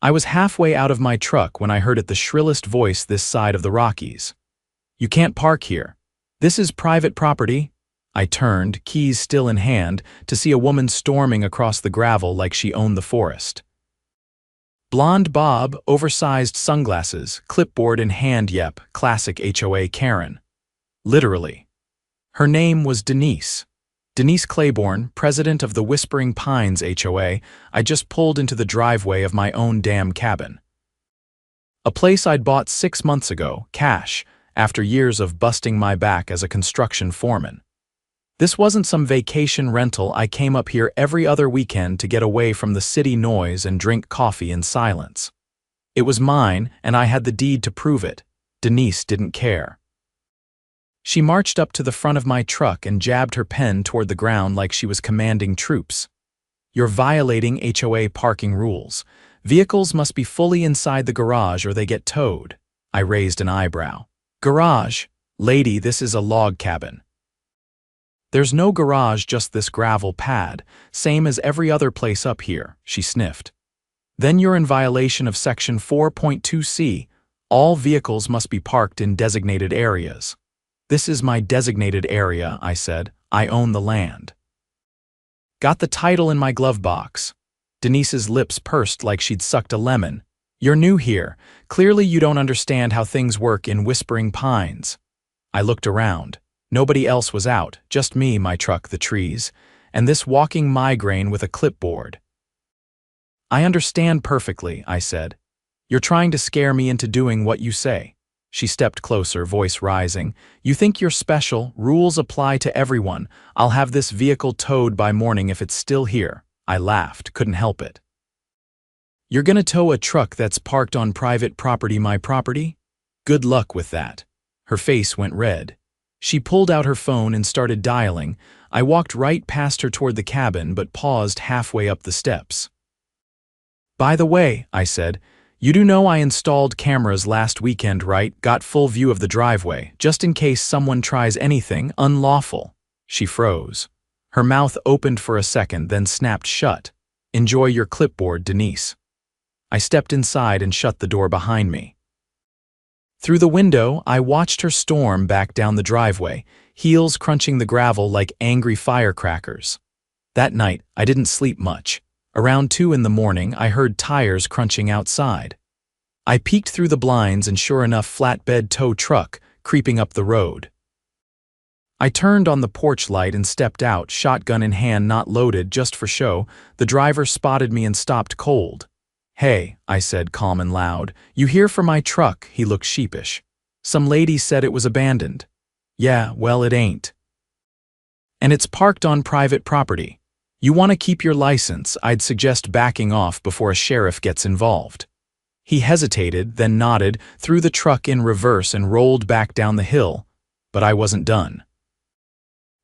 I was halfway out of my truck when I heard it the shrillest voice this side of the Rockies. "You can't park here. This is private property." I turned, keys still in hand, to see a woman storming across the gravel like she owned the forest. Blonde bob, oversized sunglasses, clipboard in hand. Yep, classic HOA Karen. Literally. Her name was Denise. Denise Claiborne, president of the Whispering Pines HOA. I just pulled into the driveway of my own damn cabin. A place I'd bought 6 months ago, cash, after years of busting my back as a construction foreman. This wasn't some vacation rental. I came up here every other weekend to get away from the city noise and drink coffee in silence. It was mine, and I had the deed to prove it. Denise didn't care. She marched up to the front of my truck and jabbed her pen toward the ground like she was commanding troops. "You're violating HOA parking rules. Vehicles must be fully inside the garage or they get towed." I raised an eyebrow. "Garage? Lady, this is a log cabin." "There's no garage, just this gravel pad, same as every other place up here," she sniffed. "Then you're in violation of Section 4.2c. All vehicles must be parked in designated areas." "This is my designated area," I said. "I own the land." "Got the title in my glove box." Denise's lips pursed like she'd sucked a lemon. "You're new here. Clearly you don't understand how things work in Whispering Pines." I looked around. Nobody else was out, just me, my truck, the trees, and this walking migraine with a clipboard. "I understand perfectly," I said. "You're trying to scare me into doing what you say." She stepped closer, voice rising. "You think you're special, rules apply to everyone. I'll have this vehicle towed by morning if it's still here." I laughed, couldn't help it. "You're gonna tow a truck that's parked on private property, my property? Good luck with that." Her face went red. She pulled out her phone and started dialing. I walked right past her toward the cabin but paused halfway up the steps. "By the way," I said, "you do know I installed cameras last weekend, right? Got full view of the driveway, just in case someone tries anything unlawful." She froze. Her mouth opened for a second, then snapped shut. "Enjoy your clipboard, Denise." I stepped inside and shut the door behind me. Through the window, I watched her storm back down the driveway, heels crunching the gravel like angry firecrackers. That night, I didn't sleep much. Around 2 in the morning, I heard tires crunching outside. I peeked through the blinds and sure enough, flatbed tow truck creeping up the road. I turned on the porch light and stepped out, shotgun in hand, not loaded, just for show. The driver spotted me and stopped cold. "Hey," I said, calm and loud. "You here for my truck?" He looked sheepish. "Some lady said it was abandoned." "Yeah, well, it ain't. And it's parked on private property. You want to keep your license, I'd suggest backing off before a sheriff gets involved." He hesitated, then nodded, threw the truck in reverse and rolled back down the hill. But I wasn't done.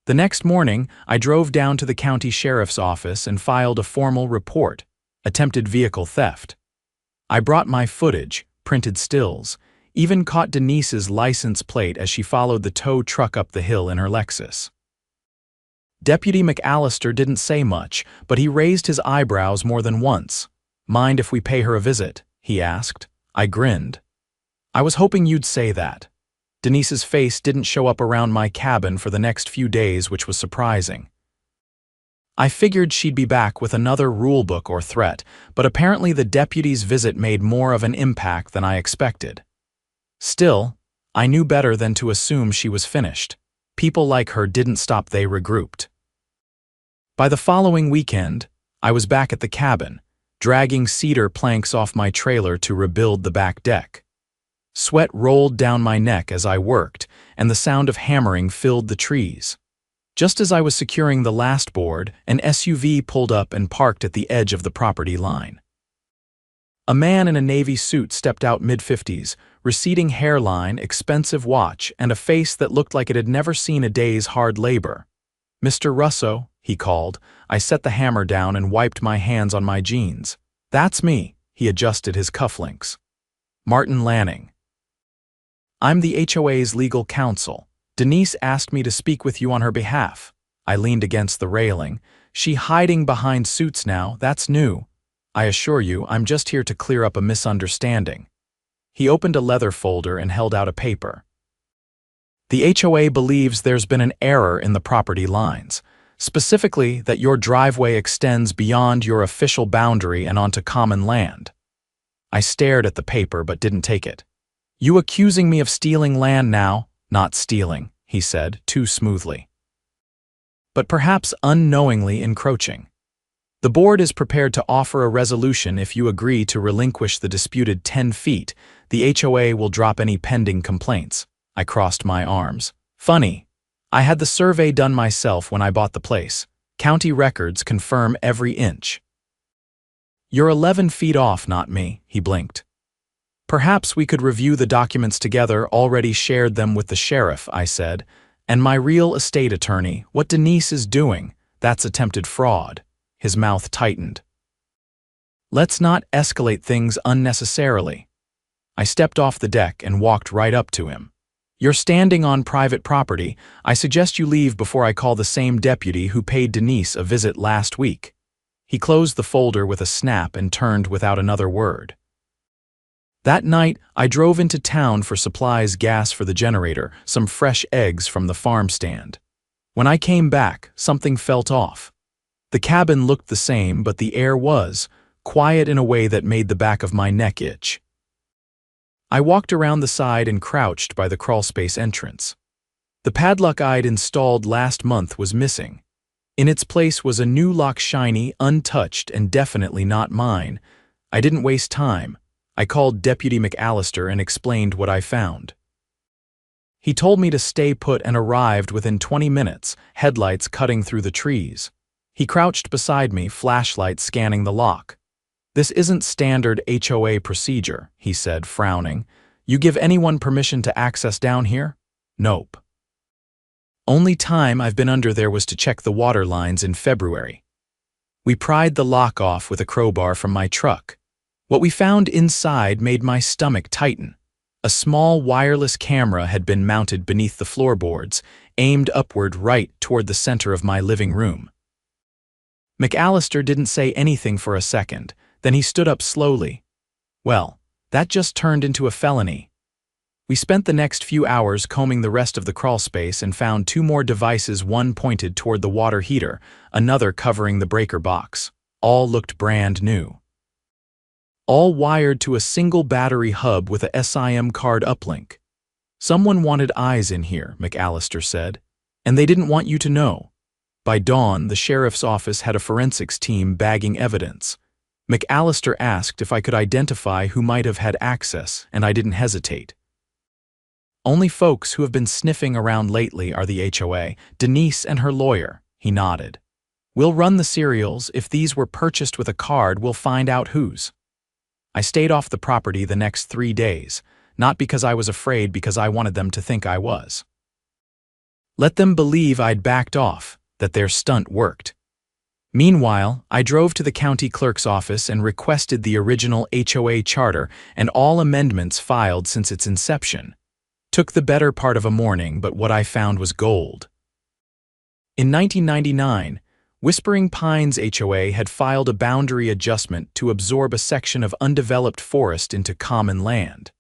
The next morning, I drove down to the county sheriff's office and filed a formal report. Attempted vehicle theft. I brought my footage, printed stills, even caught Denise's license plate as she followed the tow truck up the hill in her Lexus. Deputy McAllister didn't say much, but he raised his eyebrows more than once. "Mind if we pay her a visit?" he asked. I grinned. "I was hoping you'd say that." Denise's face didn't show up around my cabin for the next few days, which was surprising. I figured she'd be back with another rulebook or threat, but apparently the deputy's visit made more of an impact than I expected. Still, I knew better than to assume she was finished. People like her didn't stop, they regrouped. By the following weekend, I was back at the cabin, dragging cedar planks off my trailer to rebuild the back deck. Sweat rolled down my neck as I worked, and the sound of hammering filled the trees. Just as I was securing the last board, an SUV pulled up and parked at the edge of the property line. A man in a navy suit stepped out, mid-50s, receding hairline, expensive watch, and a face that looked like it had never seen a day's hard labor. "Mr. Russo," he called. I set the hammer down and wiped my hands on my jeans. "That's me," he adjusted his cufflinks. "Martin Lanning. I'm the HOA's legal counsel. Denise asked me to speak with you on her behalf." I leaned against the railing. "She hiding behind suits now, that's new." I assure you, I'm just here to clear up a misunderstanding. He opened a leather folder and held out a paper. The HOA believes there's been an error in the property lines, specifically that your driveway extends beyond your official boundary and onto common land. I stared at the paper but didn't take it. You accusing me of stealing land now? Not stealing, he said, too smoothly. But perhaps unknowingly encroaching. The board is prepared to offer a resolution if you agree to relinquish the disputed 10 feet. The HOA will drop any pending complaints. I crossed my arms. Funny. I had the survey done myself when I bought the place. County records confirm every inch. You're 11 feet off, not me, he blinked. Perhaps we could review the documents together, already shared them with the sheriff, I said. And my real estate attorney, what Denise is doing, that's attempted fraud. His mouth tightened. Let's not escalate things unnecessarily. I stepped off the deck and walked right up to him. You're standing on private property. I suggest you leave before I call the same deputy who paid Denise a visit last week. He closed the folder with a snap and turned without another word. That night, I drove into town for supplies, gas for the generator, some fresh eggs from the farm stand. When I came back, something felt off. The cabin looked the same, but the air was quiet in a way that made the back of my neck itch. I walked around the side and crouched by the crawlspace entrance. The padlock I'd installed last month was missing. In its place was a new lock, shiny, untouched, and definitely not mine. I didn't waste time. I called Deputy McAllister and explained what I found. He told me to stay put and arrived within 20 minutes, headlights cutting through the trees. He crouched beside me, flashlight scanning the lock. This isn't standard HOA procedure, he said, frowning. You give anyone permission to access down here? Nope. Only time I've been under there was to check the water lines in February. We pried the lock off with a crowbar from my truck. What we found inside made my stomach tighten. A small wireless camera had been mounted beneath the floorboards, aimed upward right toward the center of my living room. McAllister didn't say anything for a second, then he stood up slowly. Well, that just turned into a felony. We spent the next few hours combing the rest of the crawlspace and found 2 more devices, one pointed toward the water heater, another covering the breaker box. All looked brand new. All wired to a single battery hub with a SIM card uplink. Someone wanted eyes in here, McAllister said, and they didn't want you to know. By dawn, the sheriff's office had a forensics team bagging evidence. McAllister asked if I could identify who might have had access, and I didn't hesitate. Only folks who have been sniffing around lately are the HOA, Denise and her lawyer, he nodded. We'll run the serials. If these were purchased with a card, we'll find out whose. I stayed off the property the next 3 days, not because I was afraid, because I wanted them to think I was. Let them believe I'd backed off, that their stunt worked. Meanwhile, I drove to the county clerk's office and requested the original HOA charter and all amendments filed since its inception. Took the better part of a morning, but what I found was gold. In 1999, Whispering Pines HOA had filed a boundary adjustment to absorb a section of undeveloped forest into common land.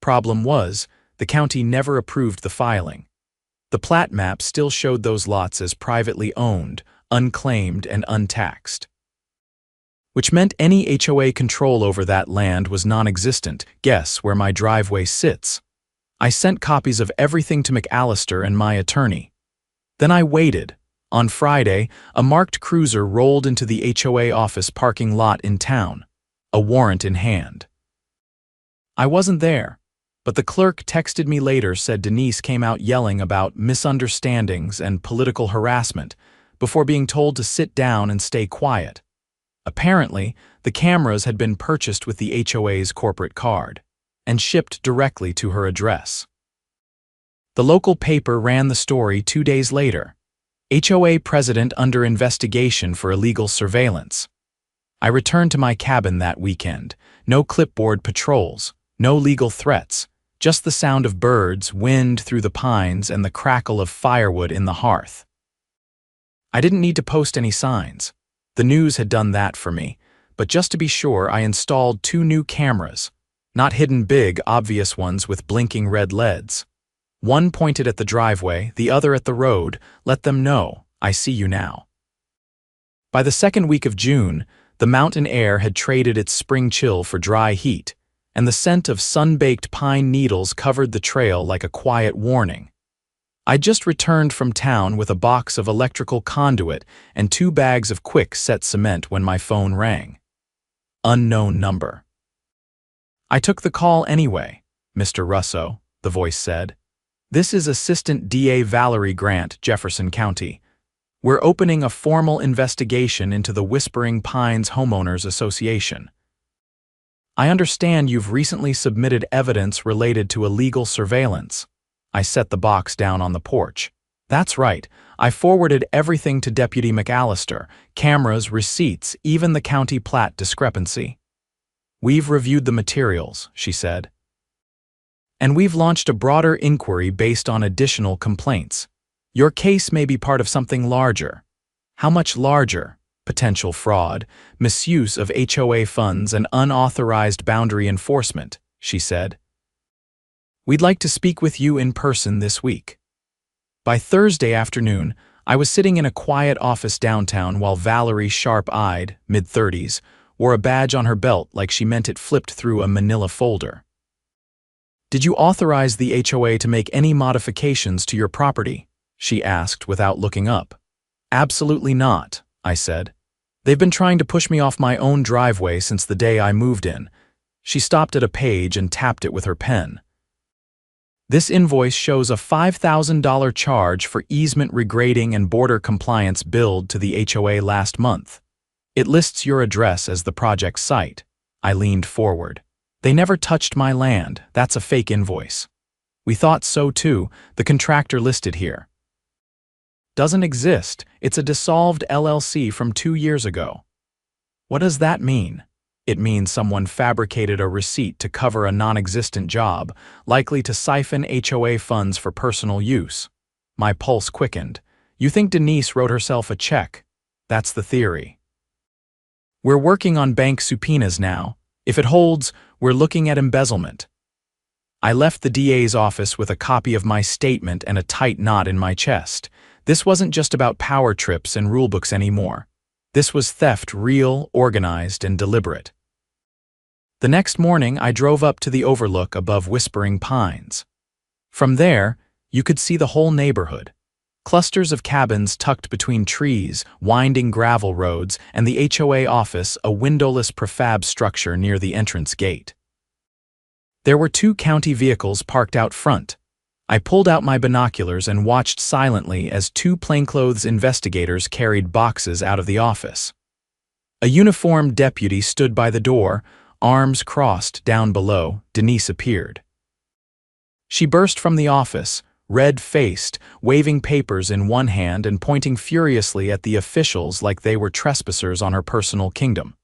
Problem was, the county never approved the filing. The plat map still showed those lots as privately owned, unclaimed, and untaxed. Which meant any HOA control over that land was non-existent. Guess where my driveway sits? I sent copies of everything to McAllister and my attorney. Then I waited. On Friday, a marked cruiser rolled into the HOA office parking lot in town, a warrant in hand. I wasn't there, but the clerk texted me later, said Denise came out yelling about misunderstandings and political harassment before being told to sit down and stay quiet. Apparently, the cameras had been purchased with the HOA's corporate card and shipped directly to her address. The local paper ran the story 2 days later. HOA president under investigation for illegal surveillance. I returned to my cabin that weekend. No clipboard patrols, no legal threats, just the sound of birds, wind through the pines, and the crackle of firewood in the hearth. I didn't need to post any signs. The news had done that for me, but just to be sure, I installed 2 new cameras. Not hidden big, obvious ones with blinking red LEDs. One pointed at the driveway, the other at the road. Let them know, I see you now. By the second week of June, the mountain air had traded its spring chill for dry heat, and the scent of sun-baked pine needles covered the trail like a quiet warning. I'd just returned from town with a box of electrical conduit and 2 bags of quick-set cement when my phone rang. Unknown number. I took the call anyway, Mr. Russo, the voice said. This is Assistant DA Valerie Grant, Jefferson County. We're opening a formal investigation into the Whispering Pines Homeowners Association. I understand you've recently submitted evidence related to illegal surveillance. I set the box down on the porch. That's right, I forwarded everything to Deputy McAllister, cameras, receipts, even the county plat discrepancy. We've reviewed the materials, she said. And we've launched a broader inquiry based on additional complaints. Your case may be part of something larger. How much larger? Potential fraud, misuse of HOA funds, and unauthorized boundary enforcement, she said. We'd like to speak with you in person this week. By Thursday afternoon, I was sitting in a quiet office downtown while Valerie, sharp-eyed, mid-30s, wore a badge on her belt like she meant it flipped through a manila folder. Did you authorize the HOA to make any modifications to your property? She asked without looking up. Absolutely not, I said. They've been trying to push me off my own driveway since the day I moved in. She stopped at a page and tapped it with her pen. This invoice shows a $5,000 charge for easement regrading and border compliance billed to the HOA last month. It lists your address as the project site. I leaned forward. They never touched my land. That's a fake invoice. We thought so too. The contractor listed here doesn't exist. It's a dissolved LLC from 2 years ago. What does that mean? It means someone fabricated a receipt to cover a non-existent job, likely to siphon HOA funds for personal use. My pulse quickened. You think Denise wrote herself a check? That's the theory. We're working on bank subpoenas now. If it holds, we're looking at embezzlement. I left the DA's office with a copy of my statement and a tight knot in my chest. This wasn't just about power trips and rulebooks anymore. This was theft, real, organized, and deliberate. The next morning, I drove up to the overlook above Whispering Pines. From there, you could see the whole neighborhood. Clusters of cabins tucked between trees, winding gravel roads, and the HOA office, a windowless prefab structure near the entrance gate. There were 2 county vehicles parked out front. I pulled out my binoculars and watched silently as 2 plainclothes investigators carried boxes out of the office. A uniformed deputy stood by the door, arms crossed down below. Denise appeared. She burst from the office, red-faced, waving papers in one hand and pointing furiously at the officials like they were trespassers on her personal kingdom.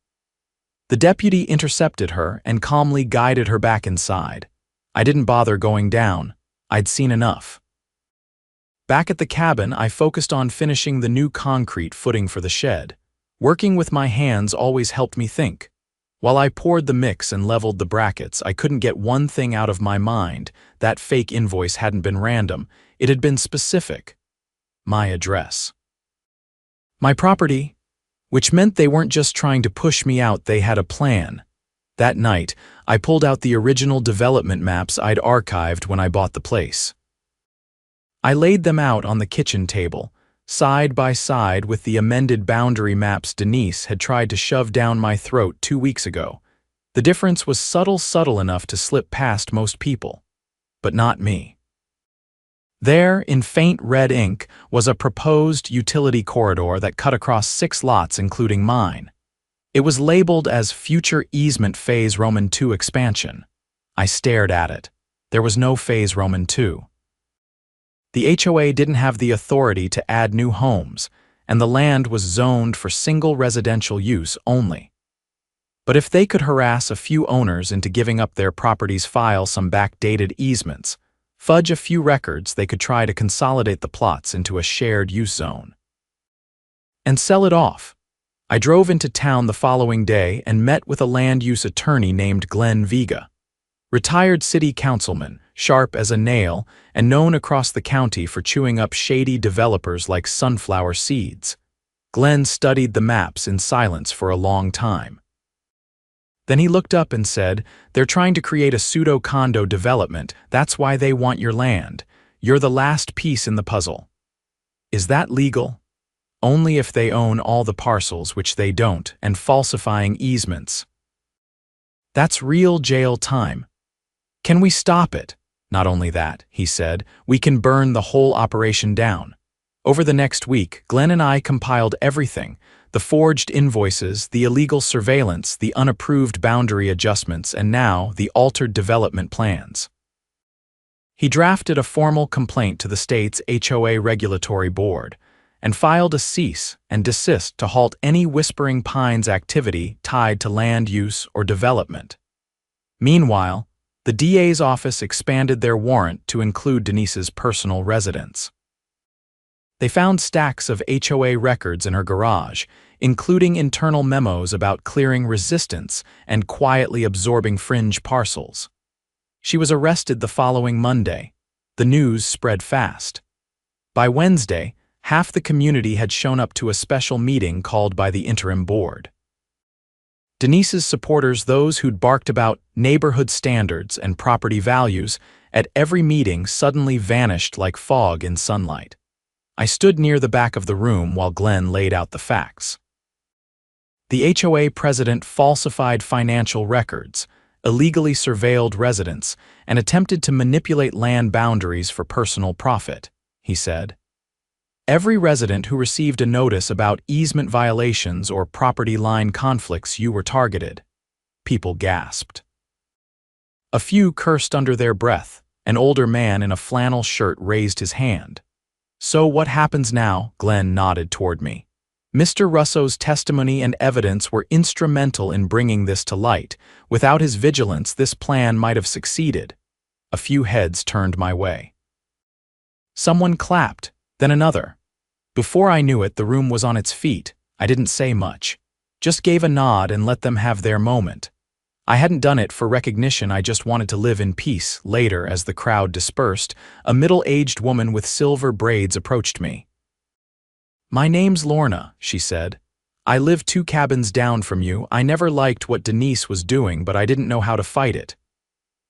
The deputy intercepted her and calmly guided her back inside. I didn't bother going down. I'd seen enough. Back at the cabin, I focused on finishing the new concrete footing for the shed. Working with my hands always helped me think. While I poured the mix and leveled the brackets, I couldn't get one thing out of my mind. That fake invoice hadn't been random. It had been specific. My address. My property, which meant they weren't just trying to push me out, they had a plan. That night, I pulled out the original development maps I'd archived when I bought the place. I laid them out on the kitchen table, side by side with the amended boundary maps Denise had tried to shove down my throat 2 weeks ago. The difference was subtle enough to slip past most people, but not me. There, in faint red ink, was a proposed utility corridor that cut across 6 lots, including mine. It was labeled as Future Easement Phase Roman II Expansion. I stared at it. There was no Phase Roman II. The HOA didn't have the authority to add new homes, and the land was zoned for single residential use only. But if they could harass a few owners into giving up their property's file some backdated easements, fudge a few records, they could try to consolidate the plots into a shared use zone. And sell it off. I drove into town the following day and met with a land use attorney named Glenn Vega. Retired city councilman, sharp as a nail, and known across the county for chewing up shady developers like sunflower seeds. Glenn studied the maps in silence for a long time. Then he looked up and said, "They're trying to create a pseudo-condo development. That's why they want your land. You're the last piece in the puzzle." "Is that legal?" "Only if they own all the parcels, which they don't, and falsifying easements." "That's real jail time. Can we stop it?" "Not only that," he said, "we can burn the whole operation down." Over the next week, Glenn and I compiled everything: the forged invoices, the illegal surveillance, the unapproved boundary adjustments, and now the altered development plans. He drafted a formal complaint to the state's HOA regulatory board and filed a cease and desist to halt any Whispering Pines activity tied to land use or development. Meanwhile, the DA's office expanded their warrant to include Denise's personal residence. They found stacks of HOA records in her garage, including internal memos about clearing resistance and quietly absorbing fringe parcels. She was arrested the following Monday. The news spread fast. By Wednesday, half the community had shown up to a special meeting called by the interim board. Denise's supporters, those who'd barked about neighborhood standards and property values, at every meeting suddenly vanished like fog in sunlight. I stood near the back of the room while Glenn laid out the facts. The HOA president falsified financial records, illegally surveilled residents, and attempted to manipulate land boundaries for personal profit, he said. Every resident who received a notice about easement violations or property line conflicts, you were targeted. People gasped. A few cursed under their breath. An older man in a flannel shirt raised his hand. "So what happens now?" Glenn nodded toward me. "Mr. Russo's testimony and evidence were instrumental in bringing this to light. Without his vigilance, this plan might have succeeded." A few heads turned my way. Someone clapped, then another. Before I knew it, the room was on its feet. I didn't say much. Just gave a nod and let them have their moment. I hadn't done it for recognition, I just wanted to live in peace. Later, as the crowd dispersed, a middle-aged woman with silver braids approached me. "My name's Lorna," she said. "I live 2 cabins down from you. I never liked what Denise was doing, but I didn't know how to fight it."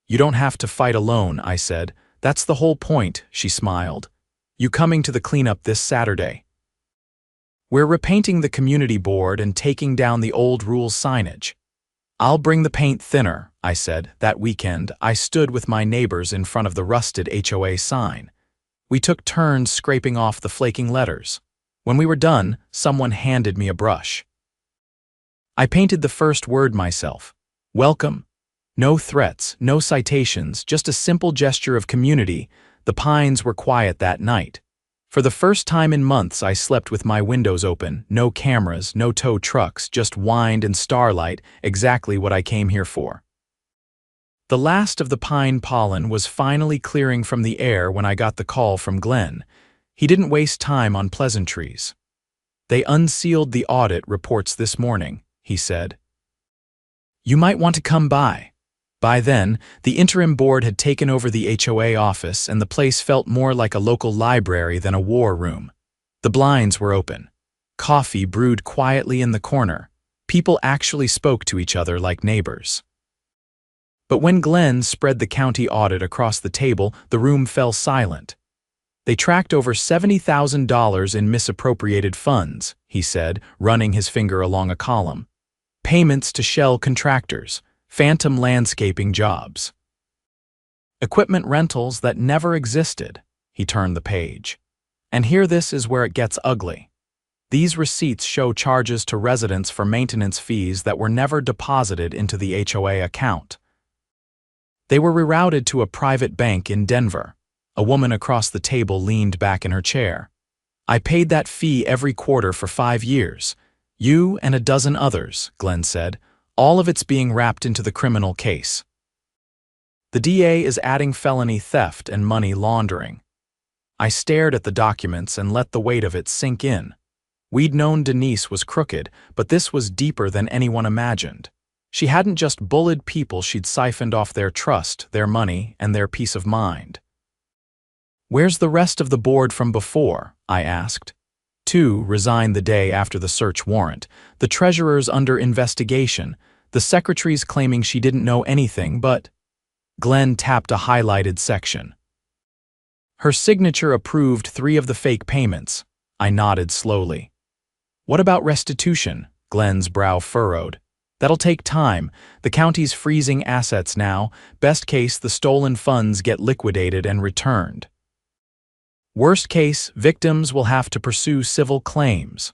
"You don't have to fight alone," I said. "That's the whole point," she smiled. "You coming to the cleanup this Saturday?" "We're repainting the community board and taking down the old rules signage." "I'll bring the paint thinner," I said. That weekend, I stood with my neighbors in front of the rusted HOA sign. We took turns scraping off the flaking letters. When we were done, someone handed me a brush. I painted the first word myself. Welcome. No threats, no citations, just a simple gesture of community. The pines were quiet that night. For the first time in months, I slept with my windows open, no cameras, no tow trucks, just wind and starlight, exactly what I came here for. The last of the pine pollen was finally clearing from the air when I got the call from Glenn. He didn't waste time on pleasantries. "They unsealed the audit reports this morning," he said. "You might want to come by." By then, the interim board had taken over the HOA office, and the place felt more like a local library than a war room. The blinds were open. Coffee brewed quietly in the corner. People actually spoke to each other like neighbors. But when Glenn spread the county audit across the table, the room fell silent. "They tracked over $70,000 in misappropriated funds," he said, running his finger along a column. "Payments to shell contractors. Phantom landscaping jobs. Equipment rentals that never existed." He turned the page. "And here, this is where it gets ugly. These receipts show charges to residents for maintenance fees that were never deposited into the HOA account. They were rerouted to a private bank in Denver." A woman across the table leaned back in her chair. "I paid that fee every quarter for 5 years. You and a dozen others," Glenn said. "All of it's being wrapped into the criminal case. The DA is adding felony theft and money laundering." I stared at the documents and let the weight of it sink in. We'd known Denise was crooked, but this was deeper than anyone imagined. She hadn't just bullied people, she'd siphoned off their trust, their money, and their peace of mind. "Where's the rest of the board from before?" I asked. Two resigned the day after the search warrant, the treasurer's under investigation, the secretary's claiming she didn't know anything, but Glenn tapped a highlighted section. Her signature approved 3 of the fake payments. I nodded slowly. "What about restitution?" Glenn's brow furrowed. "That'll take time. The county's freezing assets now. Best case, the stolen funds get liquidated and returned. Worst case, victims will have to pursue civil claims."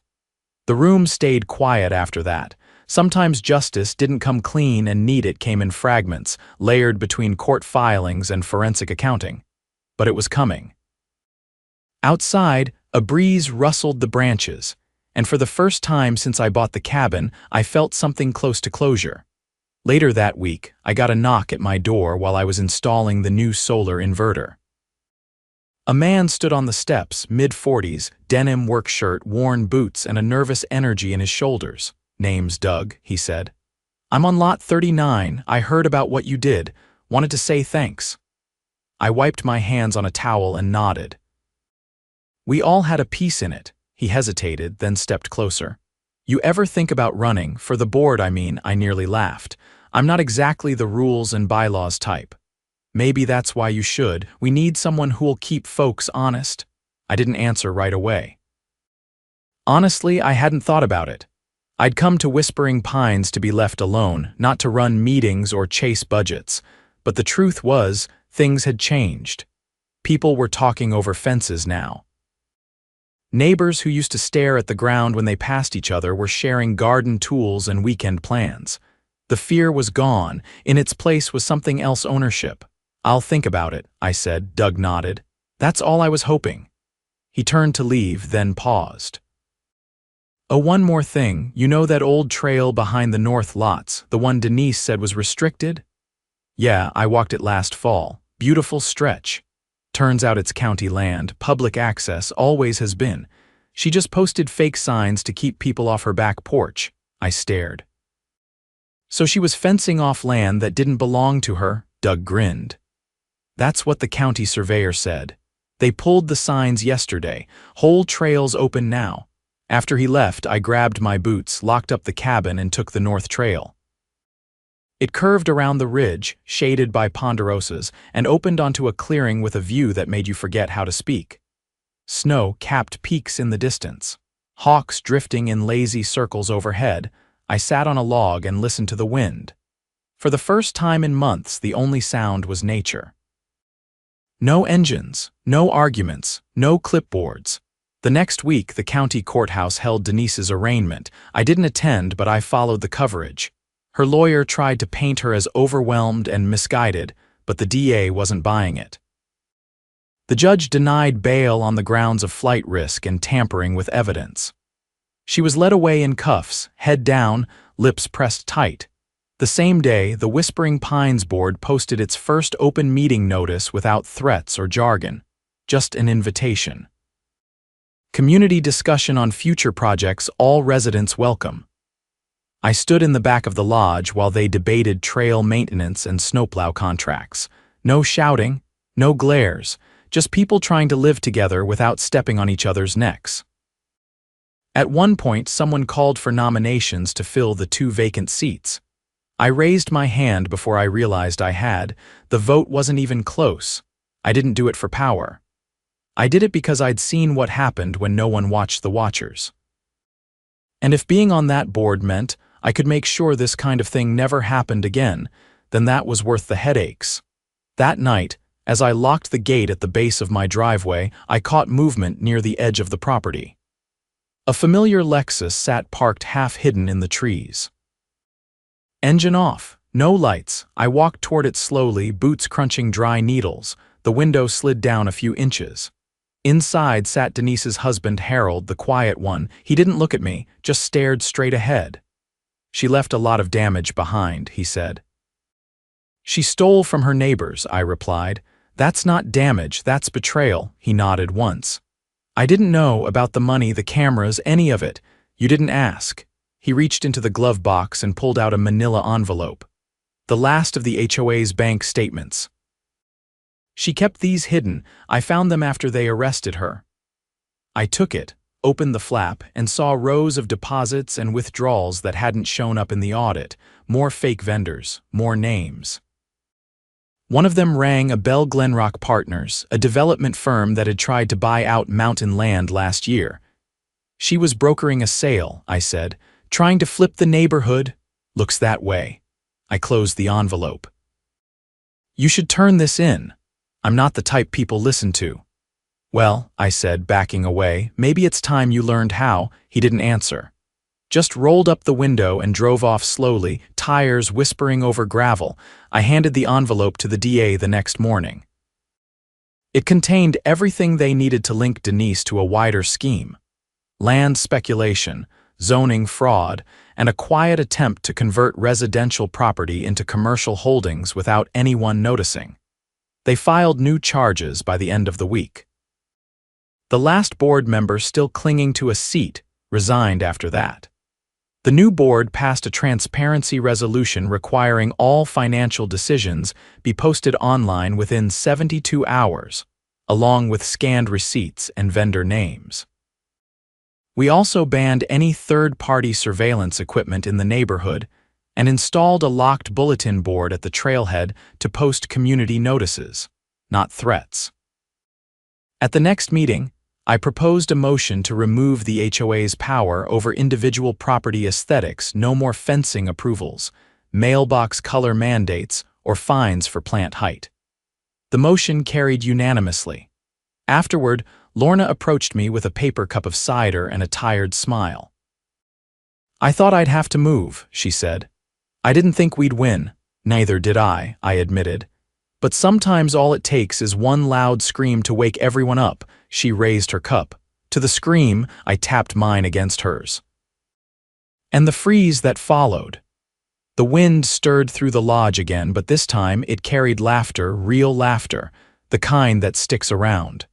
The room stayed quiet after that. Sometimes justice didn't come clean and neat, it came in fragments, layered between court filings and forensic accounting. But it was coming. Outside, a breeze rustled the branches, and for the first time since I bought the cabin, I felt something close to closure. Later that week, I got a knock at my door while I was installing the new solar inverter. A man stood on the steps, mid-40s, denim work shirt, worn boots, and a nervous energy in his shoulders. "Name's Doug," he said. "I'm on lot 39. I heard about what you did. Wanted to say thanks." I wiped my hands on a towel and nodded. "We all had a piece in it." He hesitated, then stepped closer. "You ever think about running? For the board, I mean," I nearly laughed. "I'm not exactly the rules and bylaws type." "Maybe that's why you should. We need someone who'll keep folks honest." I didn't answer right away. Honestly, I hadn't thought about it. I'd come to Whispering Pines to be left alone, not to run meetings or chase budgets. But the truth was, things had changed. People were talking over fences now. Neighbors who used to stare at the ground when they passed each other were sharing garden tools and weekend plans. The fear was gone. In its place was something else: ownership. "I'll think about it," I said. Doug nodded. "That's all I was hoping." He turned to leave, then paused. "Oh, one more thing. You know that old trail behind the north lots, the one Denise said was restricted?" "Yeah, I walked it last fall. Beautiful stretch. Turns out it's county land, public access, always has been. She just posted fake signs to keep people off her back porch." I stared. "So she was fencing off land that didn't belong to her?" Doug grinned. "That's what the county surveyor said. They pulled the signs yesterday. Whole trail's open now." After he left, I grabbed my boots, locked up the cabin, and took the north trail. It curved around the ridge, shaded by ponderosas, and opened onto a clearing with a view that made you forget how to speak. Snow capped peaks in the distance. Hawks drifting in lazy circles overhead. I sat on a log and listened to the wind. For the first time in months, the only sound was nature. No engines, no arguments, no clipboards. The next week, the county courthouse held Denise's arraignment. I didn't attend, but I followed the coverage. Her lawyer tried to paint her as overwhelmed and misguided, but the DA wasn't buying it. The judge denied bail on the grounds of flight risk and tampering with evidence. She was led away in cuffs, head down, lips pressed tight. The same day, the Whispering Pines board posted its first open meeting notice without threats or jargon, just an invitation. Community discussion on future projects, all residents welcome. I stood in the back of the lodge while they debated trail maintenance and snowplow contracts. No shouting, no glares, just people trying to live together without stepping on each other's necks. At one point, someone called for nominations to fill the 2 vacant seats. I raised my hand before I realized I had. The vote wasn't even close. I didn't do it for power. I did it because I'd seen what happened when no one watched the watchers. And if being on that board meant I could make sure this kind of thing never happened again, then that was worth the headaches. That night, as I locked the gate at the base of my driveway, I caught movement near the edge of the property. A familiar Lexus sat parked half-hidden in the trees. Engine off, no lights. I walked toward it slowly, boots crunching dry needles. The window slid down a few inches. Inside sat Denise's husband, Harold, the quiet one. He didn't look at me, just stared straight ahead. "She left a lot of damage behind," he said. "She stole from her neighbors," I replied. "That's not damage, that's betrayal," he nodded once. I didn't know about the money, the cameras, any of it. You didn't ask. He reached into the glove box and pulled out a manila envelope. The last of the HOA's bank statements. She kept these hidden. I found them after they arrested her. I took it, opened the flap, and saw rows of deposits and withdrawals that hadn't shown up in the audit. More fake vendors, more names. One of them rang a bell. Glenrock Partners, a development firm that had tried to buy out Mountain Land last year. She was brokering a sale, I said, trying to flip the neighborhood. Looks that way. I closed the envelope. You should turn this in. I'm not the type people listen to. Well, I said, backing away, maybe it's time you learned how. He didn't answer. Just rolled up the window and drove off slowly, tires whispering over gravel. I handed the envelope to the DA the next morning. It contained everything they needed to link Denise to a wider scheme. Land speculation, zoning fraud, and a quiet attempt to convert residential property into commercial holdings without anyone noticing. They filed new charges by the end of the week. The last board member, still clinging to a seat, resigned after that. The new board passed a transparency resolution requiring all financial decisions be posted online within 72 hours, along with scanned receipts and vendor names. We also banned any third-party surveillance equipment in the neighborhood and installed a locked bulletin board at the trailhead to post community notices, not threats. At the next meeting, I proposed a motion to remove the HOA's power over individual property aesthetics. No more fencing approvals, mailbox color mandates, or fines for plant height. The motion carried unanimously. Afterward, Lorna approached me with a paper cup of cider and a tired smile. I thought I'd have to move, she said. I didn't think we'd win. Neither did I admitted. But sometimes all it takes is one loud scream to wake everyone up. She raised her cup. To the scream, I tapped mine against hers. And the freeze that followed. The wind stirred through the lodge again, but this time it carried laughter, real laughter, the kind that sticks around.